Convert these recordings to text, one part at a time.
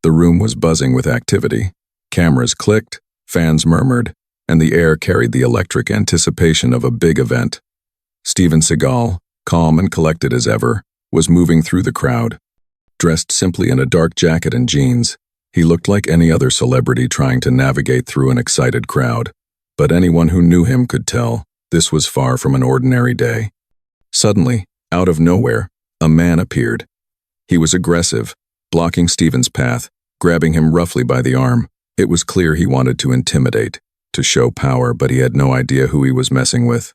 The room was buzzing with activity. Cameras clicked, fans murmured, and the air carried the electric anticipation of a big event. Steven Seagal, calm and collected as ever, was moving through the crowd. Dressed simply in a dark jacket and jeans, he looked like any other celebrity trying to navigate through an excited crowd. But anyone who knew him could tell this was far from an ordinary day. Suddenly, out of nowhere, a man appeared. He was aggressive, blocking Steven's path, grabbing him roughly by the arm. It was clear he wanted to intimidate, to show power, but he had no idea who he was messing with.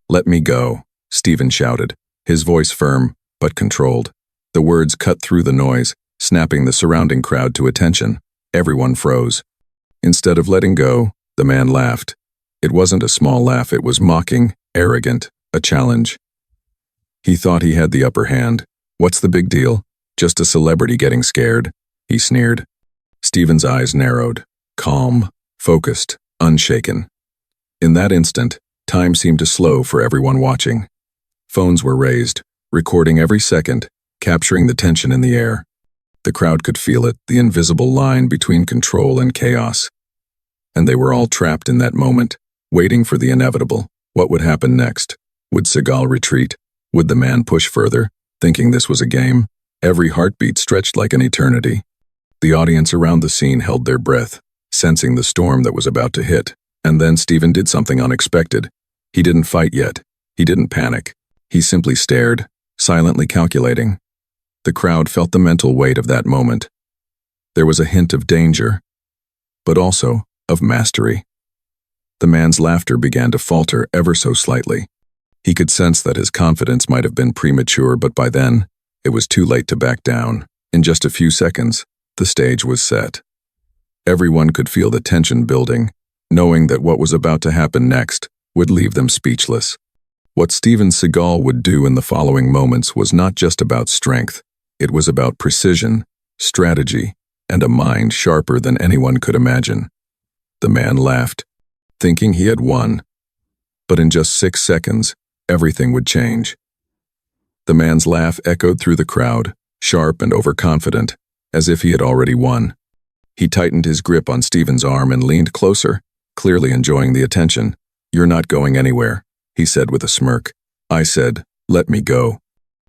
"Let me go," Steven shouted, his voice firm but controlled. The words cut through the noise, snapping the surrounding crowd to attention. Everyone froze. Instead of letting go, the man laughed. It wasn't a small laugh, it was mocking, arrogant, a challenge. He thought he had the upper hand. "What's the big deal? Just a celebrity getting scared," he sneered. Steven's eyes narrowed, calm, focused, unshaken. In that instant, time seemed to slow for everyone watching. Phones were raised, recording every second, capturing the tension in the air. The crowd could feel it, the invisible line between control and chaos. And they were all trapped in that moment, waiting for the inevitable. What would happen next? Would Seagal retreat? Would the man push further, thinking this was a game? Every heartbeat stretched like an eternity. The audience around the scene held their breath, sensing the storm that was about to hit. And then Steven did something unexpected. He didn't fight yet. He didn't panic. He simply stared, silently calculating. The crowd felt the mental weight of that moment. There was a hint of danger, but also of mastery. The man's laughter began to falter ever so slightly. He could sense that his confidence might have been premature, but by then, it was too late to back down. In just a few seconds, the stage was set. Everyone could feel the tension building, knowing that what was about to happen next would leave them speechless. What Steven Seagal would do in the following moments was not just about strength. It was about precision, strategy, and a mind sharper than anyone could imagine. The man laughed, thinking he had won. But in just 6 seconds, everything would change. The man's laugh echoed through the crowd, sharp and overconfident, as if he had already won. He tightened his grip on Steven's arm and leaned closer, clearly enjoying the attention. "You're not going anywhere," he said with a smirk. "I said, let me go."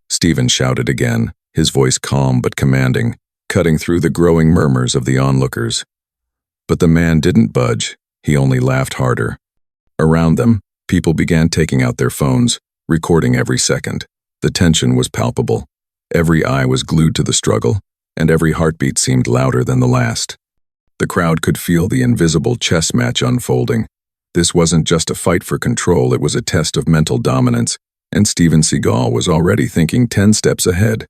Steven shouted again, his voice calm but commanding, cutting through the growing murmurs of the onlookers. But the man didn't budge, he only laughed harder. Around them, people began taking out their phones, recording every second. The tension was palpable. Every eye was glued to the struggle, and every heartbeat seemed louder than the last. The crowd could feel the invisible chess match unfolding. This wasn't just a fight for control, it was a test of mental dominance, and Steven Seagal was already thinking 10 steps ahead.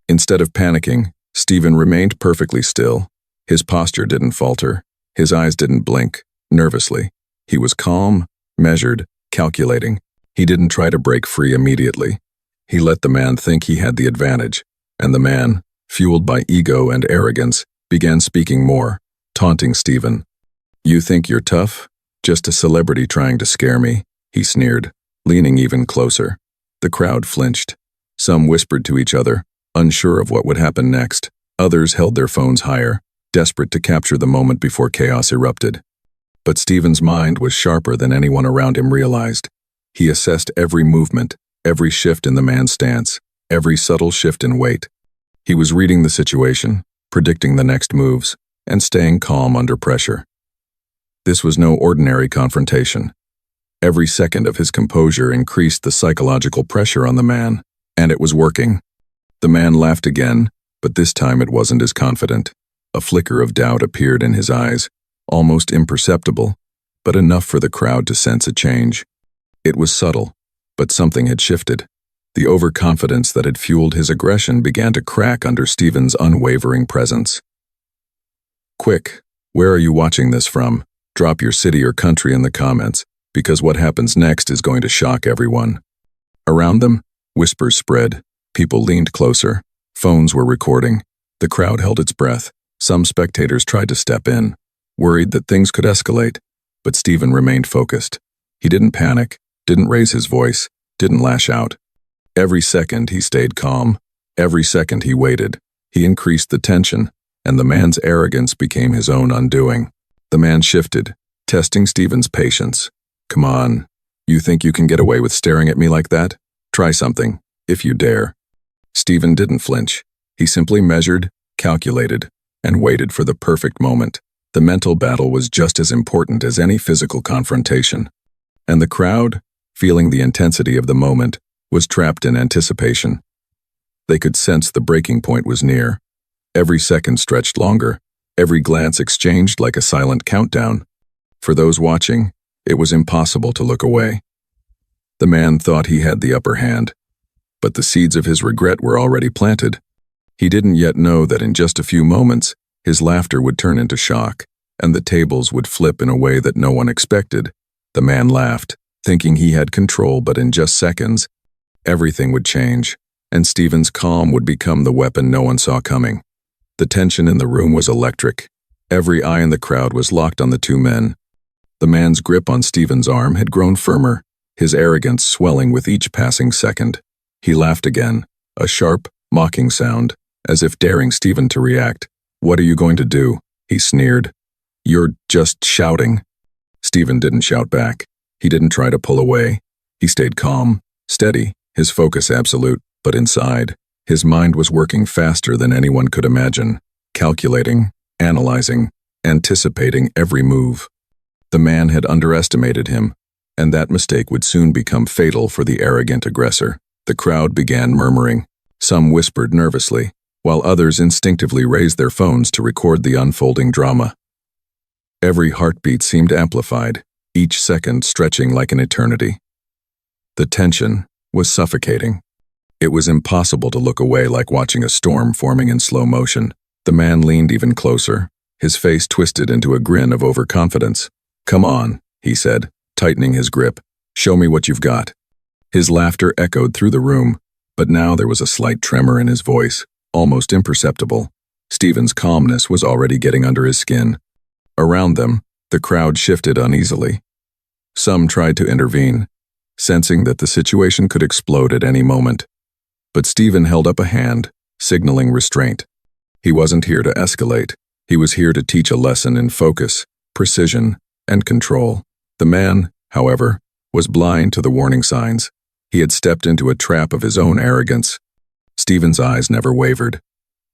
Instead of panicking, Steven remained perfectly still. His posture didn't falter. His eyes didn't blink, nervously. He was calm, measured, calculating. He didn't try to break free immediately. He let the man think he had the advantage, and the man, fueled by ego and arrogance, began speaking more, taunting Steven. "You think you're tough? Just a celebrity trying to scare me," he sneered, leaning even closer. The crowd flinched. Some whispered to each other, unsure of what would happen next. Others held their phones higher, desperate to capture the moment before chaos erupted. But Steven's mind was sharper than anyone around him realized. He assessed every movement, every shift in the man's stance, every subtle shift in weight. He was reading the situation, predicting the next moves, and staying calm under pressure. This was no ordinary confrontation. Every second of his composure increased the psychological pressure on the man, and it was working. The man laughed again, but this time it wasn't as confident. A flicker of doubt appeared in his eyes, almost imperceptible, but enough for the crowd to sense a change. It was subtle, but something had shifted. The overconfidence that had fueled his aggression began to crack under Steven's unwavering presence. "Quick, where are you watching this from? Drop your city or country in the comments, because what happens next is going to shock everyone." Around them, whispers spread. People leaned closer. Phones were recording. The crowd held its breath. Some spectators tried to step in, worried that things could escalate, but Steven remained focused. He didn't panic, didn't raise his voice, didn't lash out. Every second he stayed calm. Every second he waited. He increased the tension, and the man's arrogance became his own undoing. The man shifted, testing Stephen's patience. "Come on, you think you can get away with staring at me like that? Try something, if you dare." Stephen didn't flinch. He simply measured, calculated, and waited for the perfect moment. The mental battle was just as important as any physical confrontation. And the crowd, feeling the intensity of the moment, was trapped in anticipation. They could sense the breaking point was near. Every second stretched longer, every glance exchanged like a silent countdown. For those watching, it was impossible to look away. The man thought he had the upper hand, but the seeds of his regret were already planted. He didn't yet know that in just a few moments, his laughter would turn into shock, and the tables would flip in a way that no one expected. The man laughed, thinking he had control, but in just seconds, everything would change, and Stephen's calm would become the weapon no one saw coming. The tension in the room was electric. Every eye in the crowd was locked on the two men. The man's grip on Stephen's arm had grown firmer, his arrogance swelling with each passing second. He laughed again, a sharp, mocking sound, as if daring Stephen to react. "What are you going to do?" he sneered. "You're just shouting." Stephen didn't shout back. He didn't try to pull away. He stayed calm, steady, his focus absolute, but inside, his mind was working faster than anyone could imagine, calculating, analyzing, anticipating every move. The man had underestimated him, and that mistake would soon become fatal for the arrogant aggressor. The crowd began murmuring. Some whispered nervously, while others instinctively raised their phones to record the unfolding drama. Every heartbeat seemed amplified, each second stretching like an eternity. The tension was suffocating. It was impossible to look away, like watching a storm forming in slow motion. The man leaned even closer, his face twisted into a grin of overconfidence. "Come on," he said, tightening his grip. "Show me what you've got." His laughter echoed through the room, but now there was a slight tremor in his voice, almost imperceptible. Stephen's calmness was already getting under his skin. Around them, the crowd shifted uneasily. Some tried to intervene, sensing that the situation could explode at any moment. But Stephen held up a hand, signaling restraint. He wasn't here to escalate. He was here to teach a lesson in focus, precision, and control. The man, however, was blind to the warning signs. He had stepped into a trap of his own arrogance. Stephen's eyes never wavered.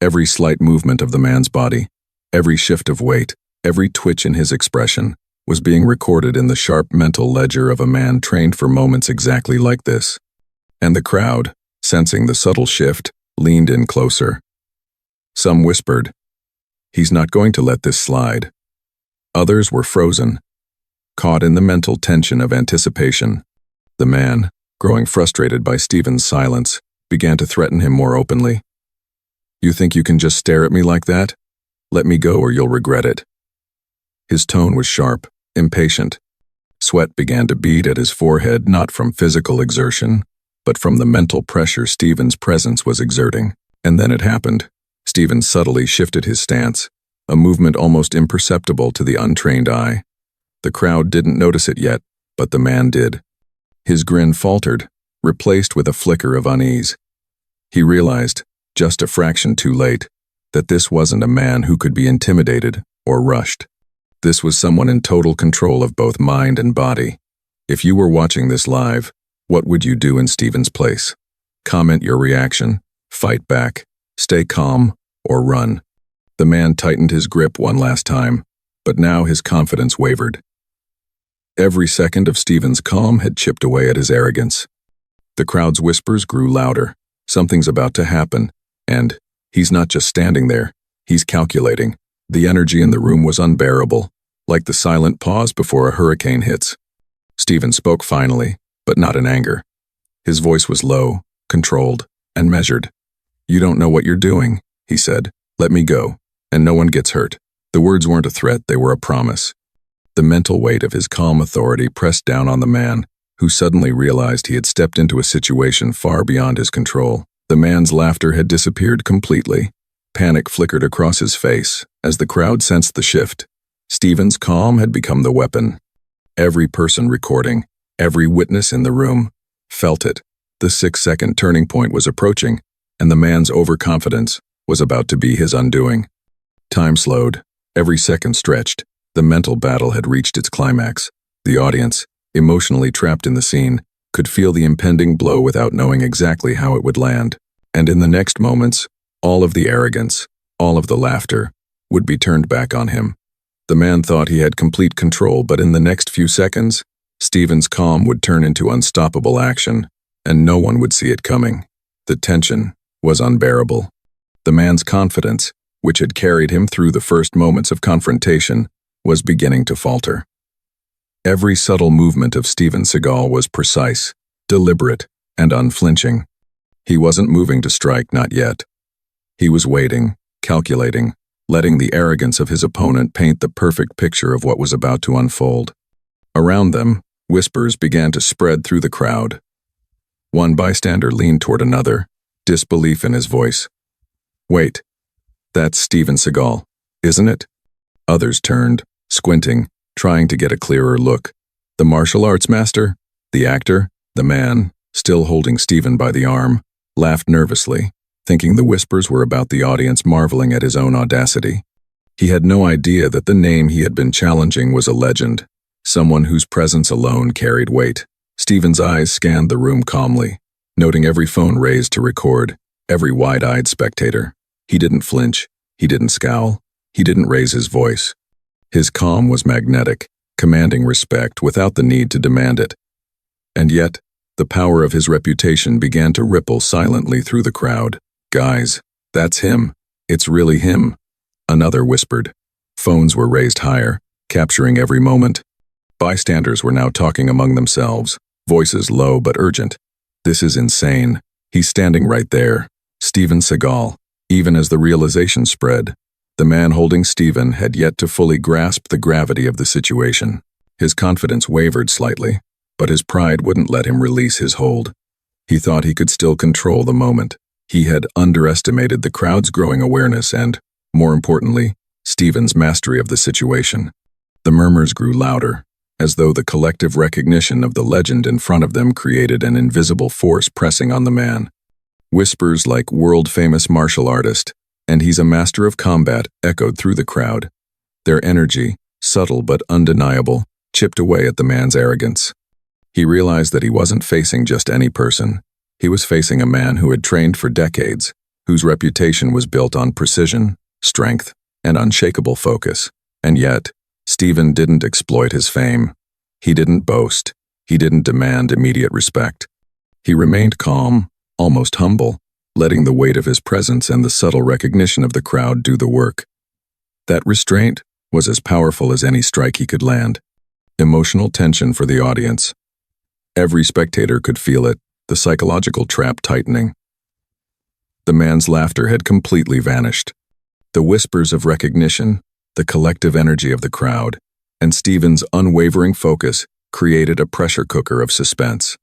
Every slight movement of the man's body, every shift of weight, every twitch in his expression, was being recorded in the sharp mental ledger of a man trained for moments exactly like this. And the crowd, sensing the subtle shift, leaned in closer. Some whispered, "He's not going to let this slide." Others were frozen, caught in the mental tension of anticipation. The man, growing frustrated by Stephen's silence, began to threaten him more openly. "You think you can just stare at me like that? Let me go or you'll regret it." His tone was sharp, impatient. Sweat began to bead at his forehead, not from physical exertion, but from the mental pressure Stephen's presence was exerting. And then it happened. Stephen subtly shifted his stance, a movement almost imperceptible to the untrained eye. The crowd didn't notice it yet, but the man did. His grin faltered, replaced with a flicker of unease. He realized, just a fraction too late, that this wasn't a man who could be intimidated or rushed. This was someone in total control of both mind and body. If you were watching this live, what would you do in Stephen's place? Comment your reaction, fight back, stay calm, or run. The man tightened his grip one last time, but now his confidence wavered. Every second of Stephen's calm had chipped away at his arrogance. The crowd's whispers grew louder. Something's about to happen, and he's not just standing there, he's calculating. The energy in the room was unbearable, like the silent pause before a hurricane hits. Stephen spoke finally, but not in anger. His voice was low, controlled, and measured. "You don't know what you're doing," he said. "Let me go, and no one gets hurt." The words weren't a threat, they were a promise. The mental weight of his calm authority pressed down on the man, who suddenly realized he had stepped into a situation far beyond his control. The man's laughter had disappeared completely. Panic flickered across his face as the crowd sensed the shift. Stephen's calm had become the weapon. Every person recording, every witness in the room, felt it. The 6-second turning point was approaching, and the man's overconfidence was about to be his undoing. Time slowed. Every second stretched. The mental battle had reached its climax. The audience, emotionally trapped in the scene, could feel the impending blow without knowing exactly how it would land. And in the next moments, all of the arrogance, all of the laughter, would be turned back on him. The man thought he had complete control, but in the next few seconds, Stephen's calm would turn into unstoppable action, and no one would see it coming. The tension was unbearable. The man's confidence, which had carried him through the first moments of confrontation, was beginning to falter. Every subtle movement of Steven Seagal was precise, deliberate, and unflinching. He wasn't moving to strike, not yet. He was waiting, calculating, letting the arrogance of his opponent paint the perfect picture of what was about to unfold. Around them, whispers began to spread through the crowd. One bystander leaned toward another, disbelief in his voice. "Wait, that's Steven Seagal, isn't it?" Others turned, squinting, trying to get a clearer look. The martial arts master, the actor, the man, still holding Steven by the arm, laughed nervously, thinking the whispers were about the audience marveling at his own audacity. He had no idea that the name he had been challenging was a legend, someone whose presence alone carried weight. Steven's eyes scanned the room calmly, noting every phone raised to record, every wide-eyed spectator. He didn't flinch, he didn't scowl, he didn't raise his voice. His calm was magnetic, commanding respect without the need to demand it. And yet, the power of his reputation began to ripple silently through the crowd. "Guys, that's him. It's really him," another whispered. Phones were raised higher, capturing every moment. Bystanders were now talking among themselves, voices low but urgent. "This is insane. He's standing right there. Steven Seagal." Even as the realization spread, the man holding Steven had yet to fully grasp the gravity of the situation. His confidence wavered slightly, but his pride wouldn't let him release his hold. He thought he could still control the moment. He had underestimated the crowd's growing awareness and, more importantly, Steven's mastery of the situation. The murmurs grew louder, as though the collective recognition of the legend in front of them created an invisible force pressing on the man. Whispers like world-famous martial artist, and he's a master of combat, echoed through the crowd. Their energy, subtle but undeniable, chipped away at the man's arrogance. He realized that he wasn't facing just any person. He was facing a man who had trained for decades, whose reputation was built on precision, strength, and unshakable focus. And yet, Steven didn't exploit his fame. He didn't boast. He didn't demand immediate respect. He remained calm, almost humble, letting the weight of his presence and the subtle recognition of the crowd do the work. That restraint was as powerful as any strike he could land. Emotional tension for the audience. Every spectator could feel it, the psychological trap tightening. The man's laughter had completely vanished. The whispers of recognition, the collective energy of the crowd, and Steven's unwavering focus created a pressure cooker of suspense.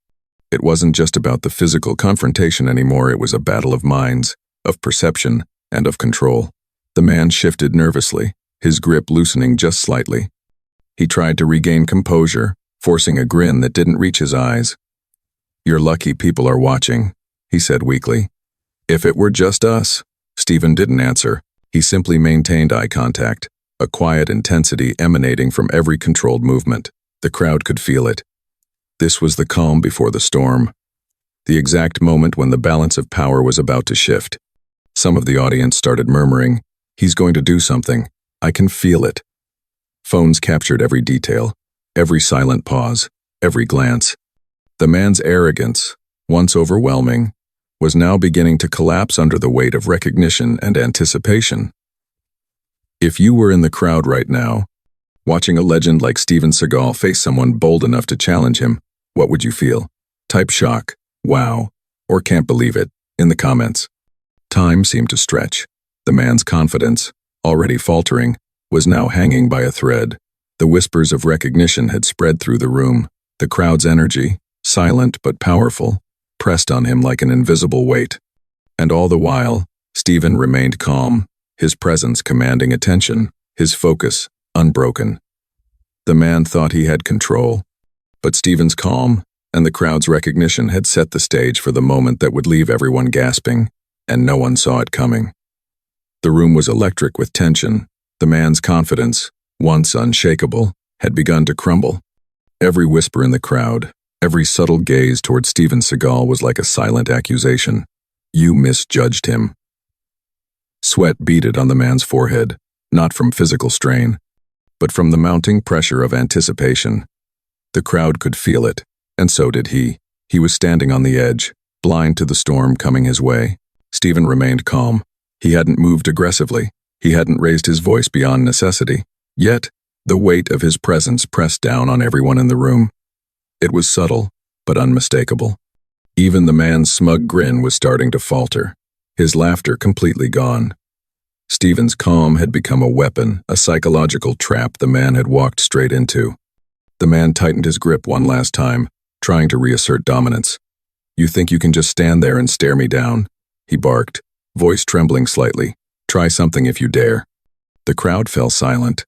It wasn't just about the physical confrontation anymore, it was a battle of minds, of perception, and of control. The man shifted nervously, his grip loosening just slightly. He tried to regain composure, forcing a grin that didn't reach his eyes. "You're lucky people are watching," he said weakly. "If it were just us," Steven didn't answer. He simply maintained eye contact, a quiet intensity emanating from every controlled movement. The crowd could feel it. This was the calm before the storm, the exact moment when the balance of power was about to shift. Some of the audience started murmuring, "He's going to do something. I can feel it." Phones captured every detail, every silent pause, every glance. The man's arrogance, once overwhelming, was now beginning to collapse under the weight of recognition and anticipation. If you were in the crowd right now, watching a legend like Steven Seagal face someone bold enough to challenge him, what would you feel? Type shock, wow, or can't believe it in the comments. Time seemed to stretch. The man's confidence, already faltering, was now hanging by a thread. The whispers of recognition had spread through the room. The crowd's energy, silent but powerful, pressed on him like an invisible weight. And all the while, Steven remained calm, his presence commanding attention, his focus unbroken. The man thought he had control, but Steven's calm and the crowd's recognition had set the stage for the moment that would leave everyone gasping, and no one saw it coming. The room was electric with tension. The man's confidence, once unshakable, had begun to crumble. Every whisper in the crowd, every subtle gaze toward Steven Seagal was like a silent accusation. You misjudged him. Sweat beaded on the man's forehead, not from physical strain, but from the mounting pressure of anticipation. The crowd could feel it, and so did he. He was standing on the edge, blind to the storm coming his way. Steven remained calm. He hadn't moved aggressively. He hadn't raised his voice beyond necessity. Yet, the weight of his presence pressed down on everyone in the room. It was subtle, but unmistakable. Even the man's smug grin was starting to falter, his laughter completely gone. Steven's calm had become a weapon, a psychological trap the man had walked straight into. The man tightened his grip one last time, trying to reassert dominance. You think you can just stand there and stare me down? He barked, voice trembling slightly. Try something if you dare. The crowd fell silent.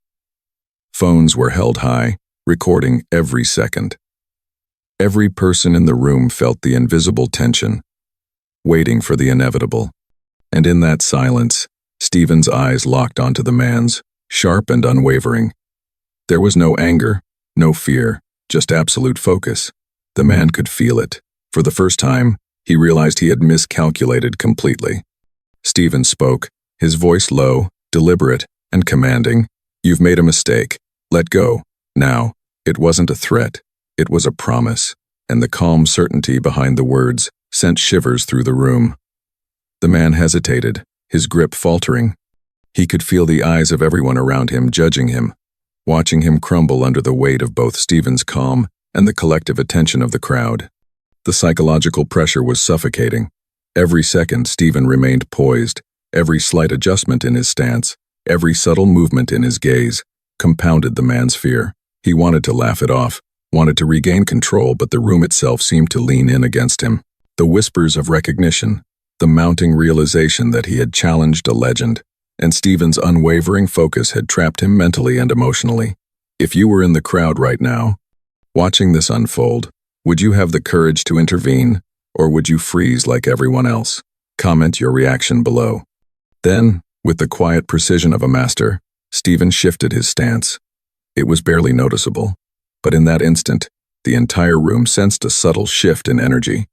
Phones were held high, recording every second. Every person in the room felt the invisible tension, waiting for the inevitable. And in that silence, Steven's eyes locked onto the man's, sharp and unwavering. There was no anger, no fear, just absolute focus. The man could feel it. For the first time, he realized he had miscalculated completely. Steven spoke, his voice low, deliberate, and commanding. You've made a mistake. Let go. Now. It wasn't a threat. It was a promise, and the calm certainty behind the words sent shivers through the room. The man hesitated, his grip faltering. He could feel the eyes of everyone around him judging him, watching him crumble under the weight of both Steven's calm and the collective attention of the crowd. The psychological pressure was suffocating. Every second Steven remained poised, every slight adjustment in his stance, every subtle movement in his gaze, compounded the man's fear. He wanted to laugh it off, wanted to regain control, but the room itself seemed to lean in against him. The whispers of recognition, the mounting realization that he had challenged a legend, and Steven's unwavering focus had trapped him mentally and emotionally. If you were in the crowd right now, watching this unfold, would you have the courage to intervene, or would you freeze like everyone else? Comment your reaction below. Then, with the quiet precision of a master, Steven shifted his stance. It was barely noticeable, but in that instant, the entire room sensed a subtle shift in energy.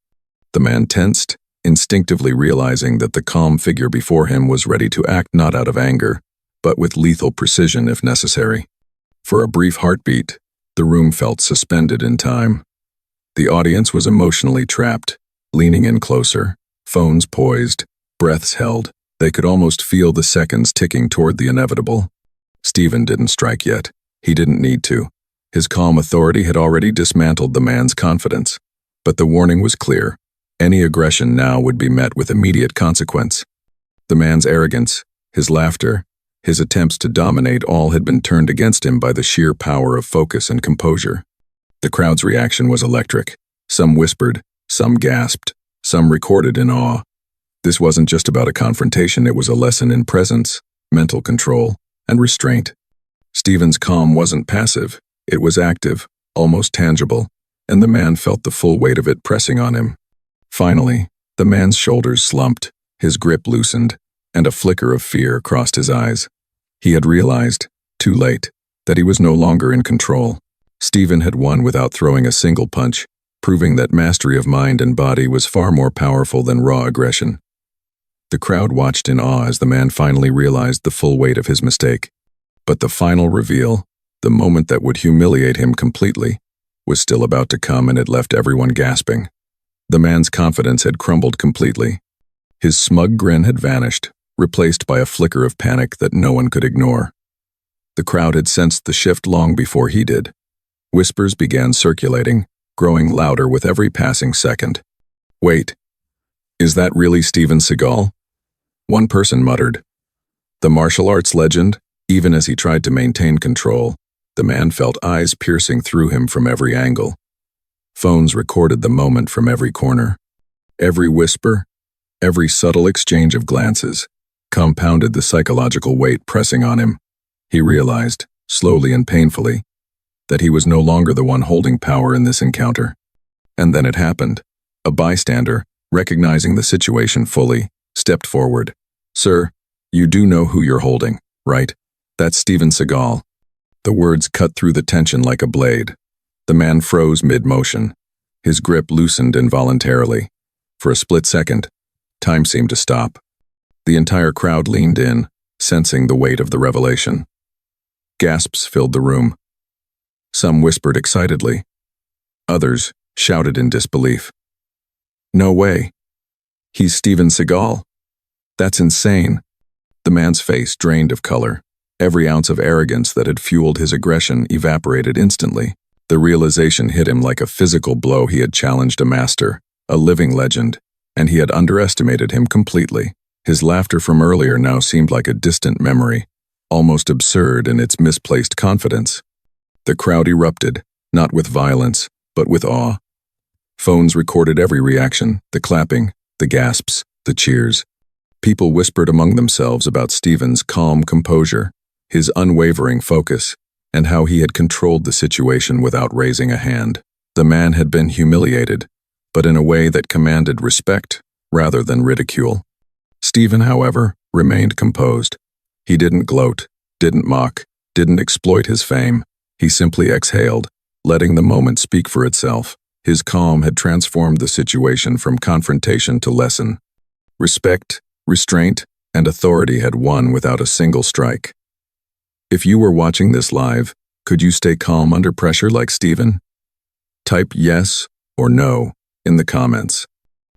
The man tensed, instinctively realizing that the calm figure before him was ready to act not out of anger, but with lethal precision if necessary. For a brief heartbeat, the room felt suspended in time. The audience was emotionally trapped, leaning in closer, phones poised, breaths held. They could almost feel the seconds ticking toward the inevitable. Steven didn't strike yet. He didn't need to. His calm authority had already dismantled the man's confidence. But the warning was clear. Any aggression now would be met with immediate consequence. The man's arrogance, his laughter, his attempts to dominate all had been turned against him by the sheer power of focus and composure. The crowd's reaction was electric. Some whispered, some gasped, some recorded in awe. This wasn't just about a confrontation, it was a lesson in presence, mental control, and restraint. Steven's calm wasn't passive, it was active, almost tangible, and the man felt the full weight of it pressing on him. Finally, the man's shoulders slumped, his grip loosened, and a flicker of fear crossed his eyes. He had realized, too late, that he was no longer in control. Steven had won without throwing a single punch, proving that mastery of mind and body was far more powerful than raw aggression. The crowd watched in awe as the man finally realized the full weight of his mistake. But the final reveal, the moment that would humiliate him completely, was still about to come, and it left everyone gasping. The man's confidence had crumbled completely. His smug grin had vanished, replaced by a flicker of panic that no one could ignore. The crowd had sensed the shift long before he did. Whispers began circulating, growing louder with every passing second. Wait, is that really Steven Seagal? One person muttered. The martial arts legend. Even as he tried to maintain control, the man felt eyes piercing through him from every angle. Phones recorded the moment from every corner. Every whisper, every subtle exchange of glances, compounded the psychological weight pressing on him. He realized, slowly and painfully, that he was no longer the one holding power in this encounter. And then it happened. A bystander, recognizing the situation fully, stepped forward. Sir, "You do know who you're holding, right? That's Steven Seagal." The words cut through the tension like a blade. The man froze mid-motion. His grip loosened involuntarily. For a split second, time seemed to stop. The entire crowd leaned in, sensing the weight of the revelation. Gasps filled the room. Some whispered excitedly. Others shouted in disbelief. "No way. He's Steven Seagal. That's insane." The man's face drained of color. Every ounce of arrogance that had fueled his aggression evaporated instantly. The realization hit him like a physical blow. He had challenged a master, a living legend, and he had underestimated him completely. His laughter from earlier now seemed like a distant memory, almost absurd in its misplaced confidence. The crowd erupted, not with violence, but with awe. Phones recorded every reaction, the clapping, the gasps, the cheers. People whispered among themselves about Steven's calm composure, his unwavering focus, and how he had controlled the situation without raising a hand. The man had been humiliated, but in a way that commanded respect rather than ridicule. Steven, however, remained composed. He didn't gloat, didn't mock, didn't exploit his fame. He simply exhaled, letting the moment speak for itself. His calm had transformed the situation from confrontation to lesson. Respect, restraint, and authority had won without a single strike. If you were watching this live, could you stay calm under pressure like Steven? Type yes or no in the comments.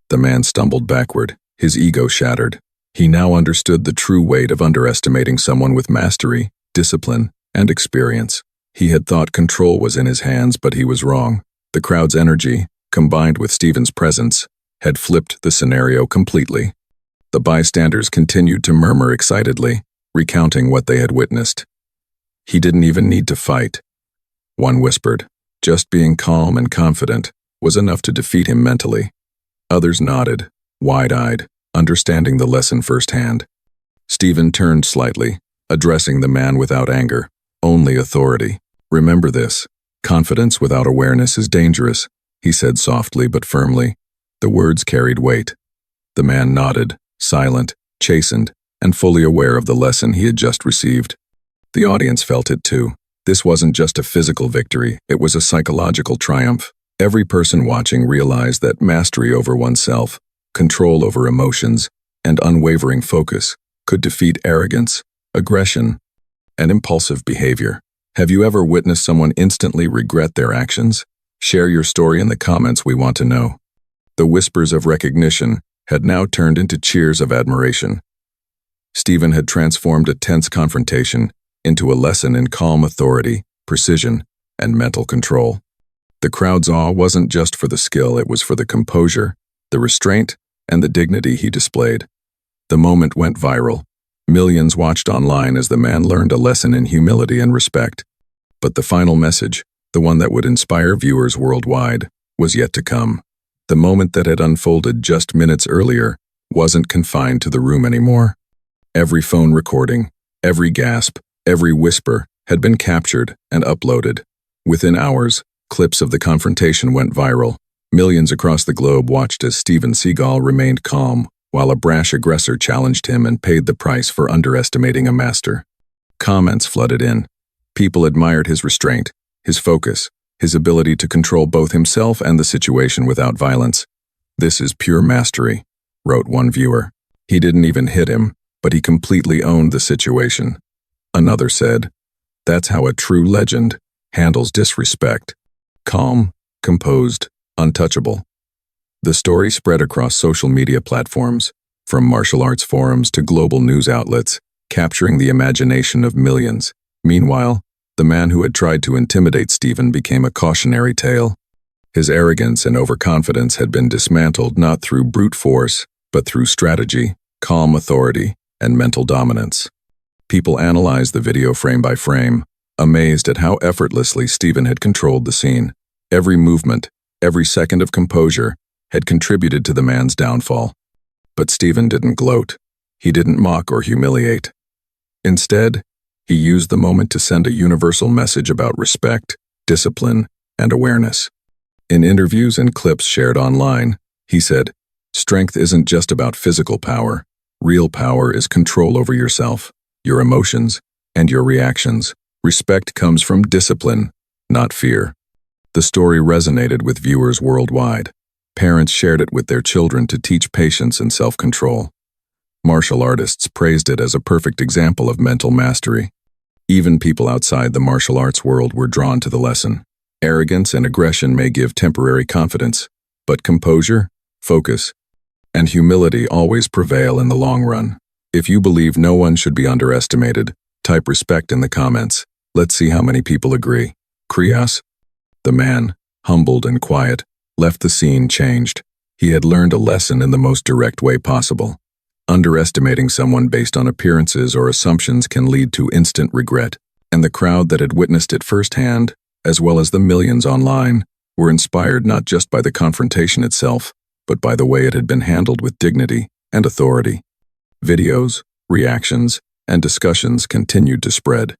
The man stumbled backward, his ego shattered. He now understood the true weight of underestimating someone with mastery, discipline, and experience. He had thought control was in his hands, but he was wrong. The crowd's energy, combined with Steven's presence, had flipped the scenario completely. The bystanders continued to murmur excitedly, recounting what they had witnessed. "He didn't even need to fight," one whispered. "Just being calm and confident was enough to defeat him mentally." Others nodded, wide-eyed, understanding the lesson firsthand. Steven turned slightly, addressing the man without anger, only authority. "Remember this. Confidence without awareness is dangerous," he said softly but firmly. The words carried weight. The man nodded, silent, chastened, and fully aware of the lesson he had just received. The audience felt it too. This wasn't just a physical victory, it was a psychological triumph. Every person watching realized that mastery over oneself, control over emotions, and unwavering focus could defeat arrogance, aggression, and impulsive behavior. Have you ever witnessed someone instantly regret their actions? Share your story in the comments, we want to know. The whispers of recognition had now turned into cheers of admiration. Steven had transformed a tense confrontation into a lesson in calm authority, precision, and mental control. The crowd's awe wasn't just for the skill, it was for the composure, the restraint, and the dignity he displayed. The moment went viral. Millions watched online as the man learned a lesson in humility and respect. But the final message, the one that would inspire viewers worldwide, was yet to come. The moment that had unfolded just minutes earlier wasn't confined to the room anymore. Every phone recording, every gasp, every whisper had been captured and uploaded. Within hours, clips of the confrontation went viral. Millions across the globe watched as Steven Seagal remained calm, while a brash aggressor challenged him and paid the price for underestimating a master. Comments flooded in. People admired his restraint, his focus, his ability to control both himself and the situation without violence. "This is pure mastery," wrote one viewer. "He didn't even hit him, but he completely owned the situation." Another said, "That's how a true legend handles disrespect. Calm, composed, untouchable." The story spread across social media platforms, from martial arts forums to global news outlets, capturing the imagination of millions. Meanwhile, the man who had tried to intimidate Steven became a cautionary tale. His arrogance and overconfidence had been dismantled not through brute force, but through strategy, calm authority, and mental dominance. People analyzed the video frame by frame, amazed at how effortlessly Steven had controlled the scene. Every movement, every second of composure, had contributed to the man's downfall. But Steven didn't gloat. He didn't mock or humiliate. Instead, he used the moment to send a universal message about respect, discipline, and awareness. In interviews and clips shared online, he said, "Strength isn't just about physical power. Real power is control over yourself, your emotions, and your reactions. Respect comes from discipline, not fear. The story resonated with viewers worldwide. Parents shared it with their children to teach patience and self-control. Martial artists praised it as a perfect example of mental mastery. Even people outside the martial arts world were drawn to the lesson. Arrogance and aggression may give temporary confidence, but composure, focus, and humility always prevail in the long run. If you believe no one should be underestimated, type respect in the comments. Let's see how many people agree. Krios? The man, humbled and quiet, left the scene changed. He had learned a lesson in the most direct way possible. Underestimating someone based on appearances or assumptions can lead to instant regret, and the crowd that had witnessed it firsthand, as well as the millions online, were inspired not just by the confrontation itself, but by the way it had been handled with dignity and authority. Videos, reactions, and discussions continued to spread.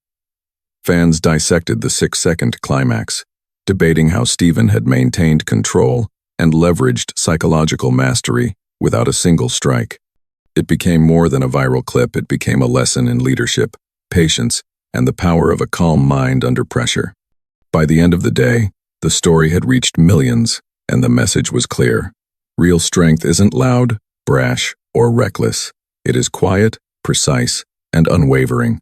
Fans dissected the 6-second climax, debating how Stephen had maintained control and leveraged psychological mastery without a single strike. It became more than a viral clip, it became a lesson in leadership, patience, and the power of a calm mind under pressure. By the end of the day, the story had reached millions, and the message was clear. Real strength isn't loud, brash, or reckless. It is quiet, precise, and unwavering.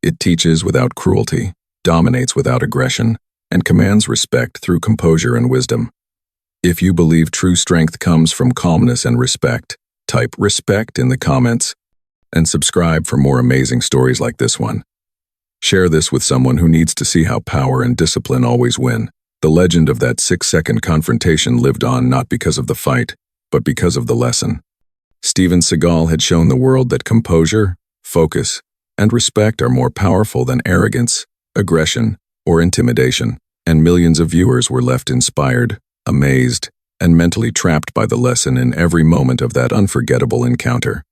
It teaches without cruelty, dominates without aggression, and commands respect through composure and wisdom. If you believe true strength comes from calmness and respect, type respect in the comments and subscribe for more amazing stories like this one. Share this with someone who needs to see how power and discipline always win. The legend of that 6-second confrontation lived on not because of the fight, but because of the lesson. Steven Seagal had shown the world that composure, focus, and respect are more powerful than arrogance, aggression, or intimidation, and millions of viewers were left inspired, amazed, and mentally trapped by the lesson in every moment of that unforgettable encounter.